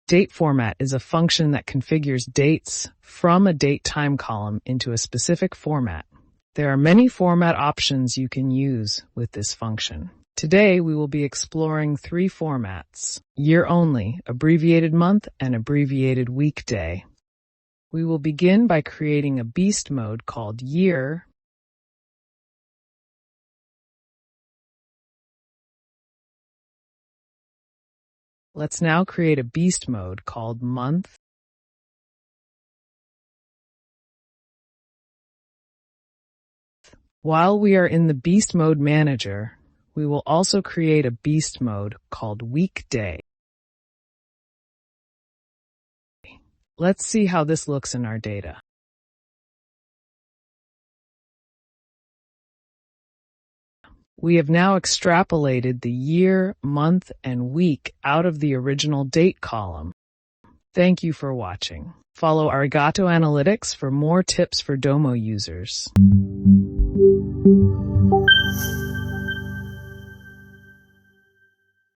Date format is a function that configures dates from a date time column into a specific format. There are many format options you can use with this function. Today, we will be exploring 3 formats: year only, abbreviated month, and abbreviated weekday. We will begin by creating a beast mode called year. Let's now create a beast mode called month. While we are in the beast mode manager, we will also create a beast mode called weekday. Let's see how this looks in our data. We have now extrapolated the year, month, and week out of the original date column. Thank you for watching. Follow Arigato Analytics for more tips for Domo users.